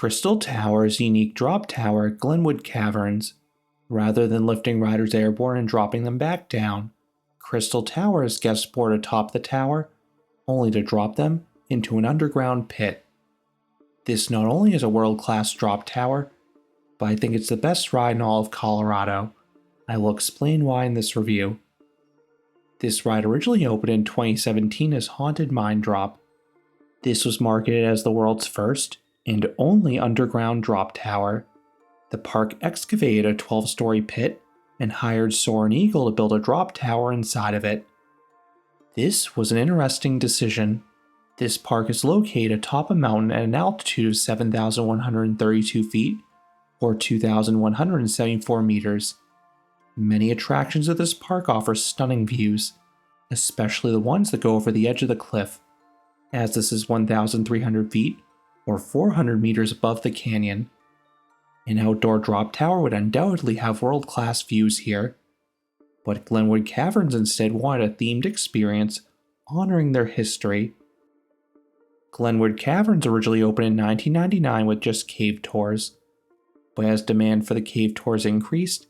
Crystal Tower's unique drop tower at Glenwood Caverns. Rather than lifting riders airborne and dropping them back down, Crystal Tower has guests board atop the tower, only to drop them into an underground pit. This not only is a world-class drop tower, but I think it's the best ride in all of Colorado. I will explain why in this review. This ride originally opened in 2017 as Haunted Mine Drop. This was marketed as the world's first and only underground drop tower. The park excavated a 12-story pit and hired Soaring Eagle to build a drop tower inside of it. This was an interesting decision. This park is located atop a mountain at an altitude of 7,132 feet, or 2,174 meters. Many attractions of this park offer stunning views, especially the ones that go over the edge of the cliff, as this is 1,300 feet, or 400 meters above the canyon. An outdoor drop tower would undoubtedly have world-class views here, but Glenwood Caverns instead wanted a themed experience honoring their history. Glenwood Caverns originally opened in 1999 with just cave tours, but as demand for the cave tours increased,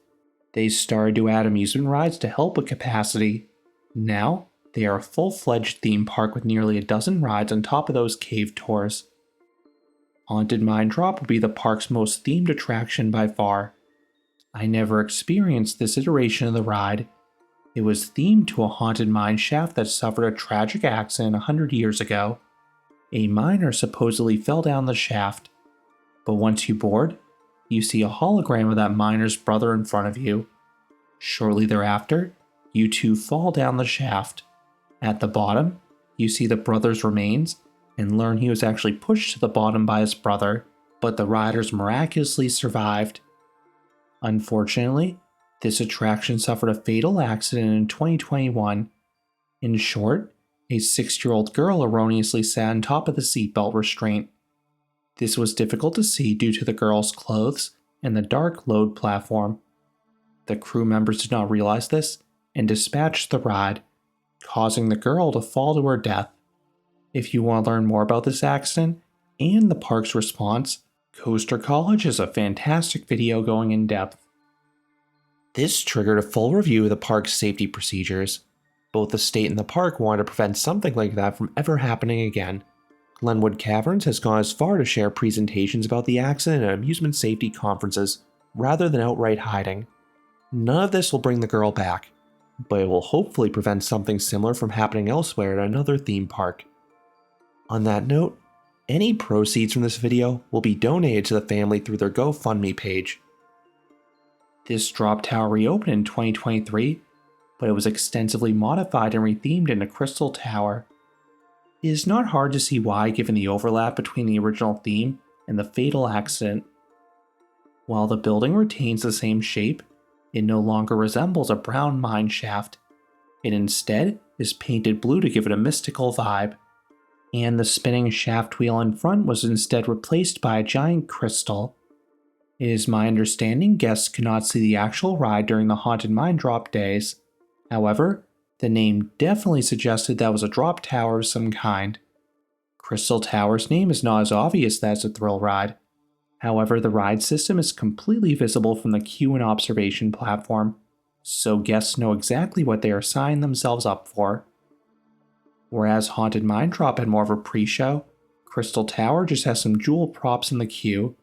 they started to add amusement rides to help with capacity. Now, they are a full-fledged theme park with nearly a dozen rides on top of those cave tours. Haunted Mine Drop will be the park's most themed attraction by far. I never experienced this iteration of the ride. It was themed to a haunted mine shaft that suffered a tragic accident 100 years ago. A miner supposedly fell down the shaft, but once you board, you see a hologram of that miner's brother in front of you. Shortly thereafter, you two fall down the shaft. At the bottom, you see the brother's remains and learn he was actually pushed to the bottom by his brother, but the riders miraculously survived. Unfortunately, this attraction suffered a fatal accident in 2021. In short, a 6-year-old girl erroneously sat on top of the seatbelt restraint. This was difficult to see due to the girl's clothes and the dark load platform. The crew members did not realize this and dispatched the ride, causing the girl to fall to her death. If you want to learn more about this accident and the park's response, Coaster College has a fantastic video going in depth. This triggered a full review of the park's safety procedures. Both the state and the park wanted to prevent something like that from ever happening again. Glenwood Caverns has gone as far to share presentations about the accident at amusement safety conferences, rather than outright hiding. None of this will bring the girl back, but it will hopefully prevent something similar from happening elsewhere at another theme park. On that note, any proceeds from this video will be donated to the family through their GoFundMe page. This drop tower reopened in 2023, but it was extensively modified and rethemed into Crystal Tower. It is not hard to see why given the overlap between the original theme and the fatal accident. While the building retains the same shape, it no longer resembles a brown mine shaft. It instead is painted blue to give it a mystical vibe. And the spinning shaft wheel in front was instead replaced by a giant crystal. It is my understanding guests could not see the actual ride during the Haunted Mine Drop days. However, the name definitely suggested that was a drop tower of some kind. Crystal Tower's name is not as obvious as a thrill ride. However, the ride system is completely visible from the queue and observation platform, so guests know exactly what they are signing themselves up for. Whereas Haunted Mine Drop had more of a pre-show, Crystal Tower just has some jewel props in the queue,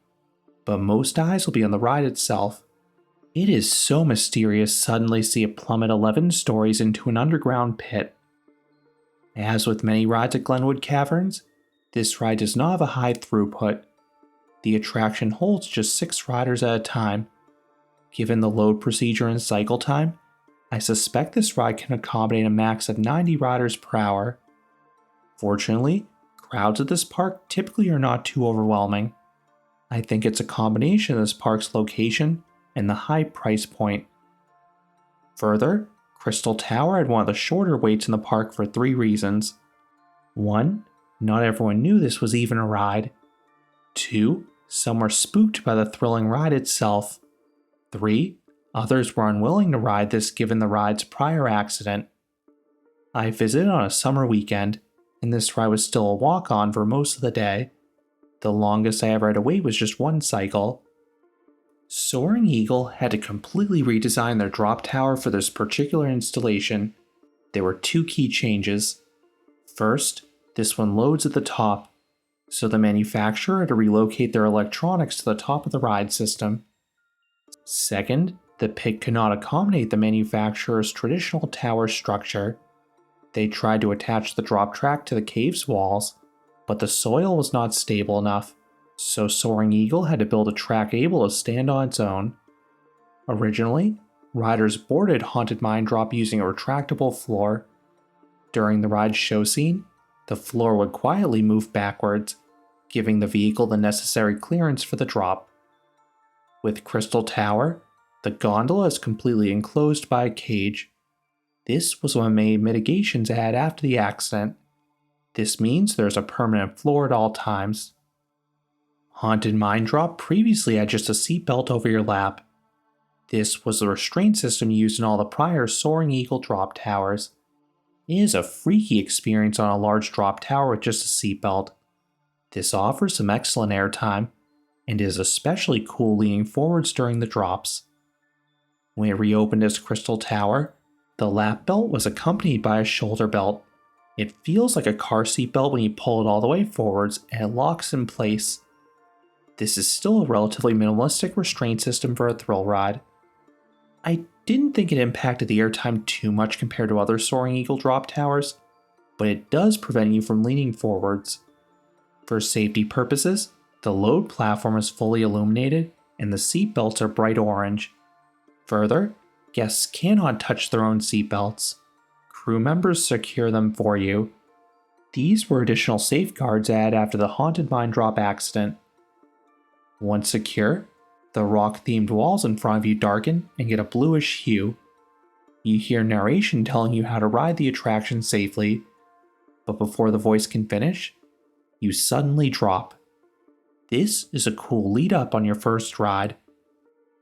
but most eyes will be on the ride itself. It is so mysterious suddenly see it plummet 11 stories into an underground pit. As with many rides at Glenwood Caverns, this ride does not have a high throughput. The attraction holds just 6 riders at a time. Given the load procedure and cycle time, I suspect this ride can accommodate a max of 90 riders per hour. Fortunately, crowds at this park typically are not too overwhelming. I think it's a combination of this park's location and the high price point. Further, Crystal Tower had one of the shorter waits in the park for 3 reasons. 1. Not everyone knew this was even a ride. 2. Some were spooked by the thrilling ride itself. 3. Others were unwilling to ride this given the ride's prior accident. I visited on a summer weekend, and this ride was still a walk-on for most of the day. The longest I ever had to wait was just one cycle. Soaring Eagle had to completely redesign their drop tower for this particular installation. There were two key changes. First, this one loads at the top, so the manufacturer had to relocate their electronics to the top of the ride system. Second, the pit could not accommodate the manufacturer's traditional tower structure. They tried to attach the drop track to the cave's walls, but the soil was not stable enough, so Soaring Eagle had to build a track able to stand on its own. Originally, riders boarded Haunted Mine Drop using a retractable floor. During the ride's show scene, the floor would quietly move backwards, giving the vehicle the necessary clearance for the drop. With Crystal Tower, the gondola is completely enclosed by a cage. This was one made mitigations had after the accident. This means there's a permanent floor at all times. Haunted Mine Drop previously had just a seatbelt over your lap. This was the restraint system used in all the prior Soaring Eagle drop towers. It is a freaky experience on a large drop tower with just a seatbelt. This offers some excellent airtime, and is especially cool leaning forwards during the drops. When it reopened as Crystal Tower, the lap belt was accompanied by a shoulder belt. It feels like a car seat belt when you pull it all the way forwards and it locks in place. This is still a relatively minimalistic restraint system for a thrill ride. I didn't think it impacted the airtime too much compared to other Soaring Eagle drop towers, but it does prevent you from leaning forwards. For safety purposes, the load platform is fully illuminated and the seat belts are bright orange. Further, guests cannot touch their own seat belts. Crew members secure them for you. These were additional safeguards added after the Haunted Mine Drop accident. Once secure, the rock-themed walls in front of you darken and get a bluish hue. You hear narration telling you how to ride the attraction safely, but before the voice can finish, you suddenly drop. This is a cool lead-up on your first ride,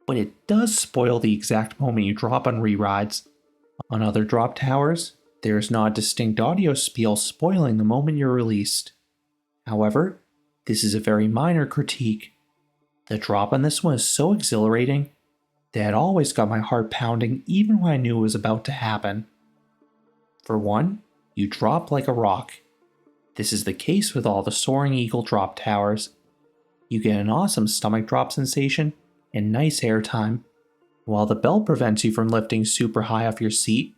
but it does spoil the exact moment you drop on re-rides. On other drop towers, there is not a distinct audio spiel spoiling the moment you're released. However, this is a very minor critique. The drop on this one is so exhilarating that it always got my heart pounding even when I knew it was about to happen. For one, you drop like a rock. This is the case with all the Soaring Eagle drop towers. You get an awesome stomach drop sensation and nice airtime. While the belt prevents you from lifting super high off your seat,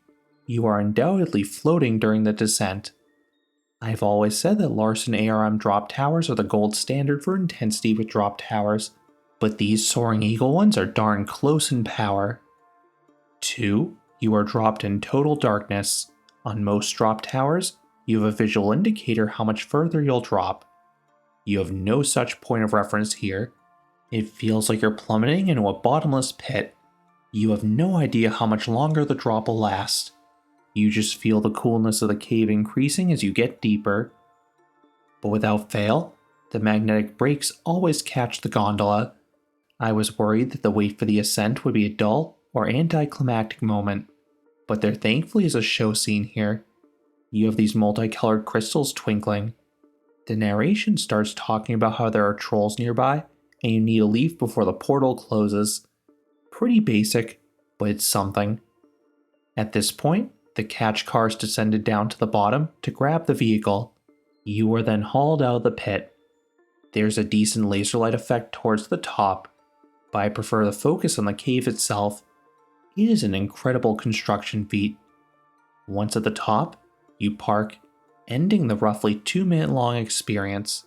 you are undoubtedly floating during the descent. I've always said that Larson ARM drop towers are the gold standard for intensity with drop towers, but these Soaring Eagle ones are darn close in power. 2. You are dropped in total darkness. On most drop towers, you have a visual indicator how much further you'll drop. You have no such point of reference here. It feels like you're plummeting into a bottomless pit. You have no idea how much longer the drop will last. You just feel the coolness of the cave increasing as you get deeper. But without fail, the magnetic brakes always catch the gondola. I was worried that the wait for the ascent would be a dull or anticlimactic moment, but there thankfully is a show scene here. You have these multicolored crystals twinkling. The narration starts talking about how there are trolls nearby and you need to leave before the portal closes. Pretty basic, but it's something. At this point, the catch cars descended down to the bottom to grab the vehicle. You are then hauled out of the pit. There's a decent laser light effect towards the top, but I prefer the focus on the cave itself. It is an incredible construction feat. Once at the top, you park, ending the roughly 2-minute long experience.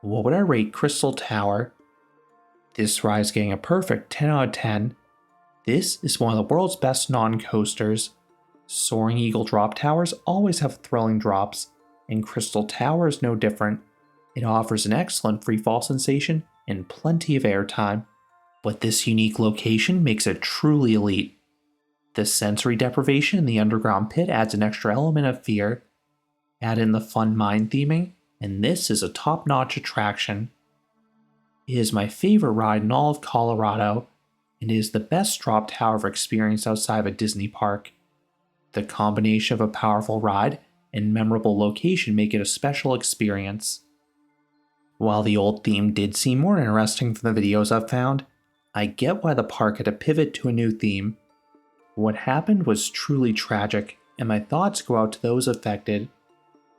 What would I rate Crystal Tower? This ride is getting a perfect 10 out of 10. This is one of the world's best non-coasters. Soaring Eagle drop towers always have thrilling drops, and Crystal Tower is no different. It offers an excellent freefall sensation and plenty of airtime, but this unique location makes it truly elite. The sensory deprivation in the underground pit adds an extra element of fear. Add in the fun mine theming, and this is a top-notch attraction. It is my favorite ride in all of Colorado, and it is the best drop tower I've experienced outside of a Disney park. The combination of a powerful ride and memorable location make it a special experience. While the old theme did seem more interesting from the videos I've found, I get why the park had to pivot to a new theme. What happened was truly tragic, and my thoughts go out to those affected.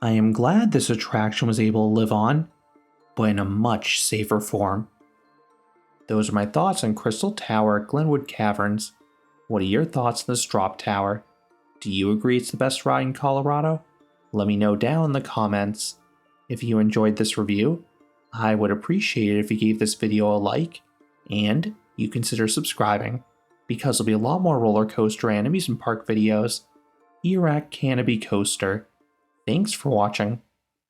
I am glad this attraction was able to live on, but in a much safer form. Those are my thoughts on Crystal Tower at Glenwood Caverns. What are your thoughts on this drop tower? Do you agree it's the best ride in Colorado? Let me know down in the comments. If you enjoyed this review, I would appreciate it if you gave this video a like, and you consider subscribing, because there'll be a lot more roller coaster and amusement park videos here at Canopy Coaster. Thanks for watching.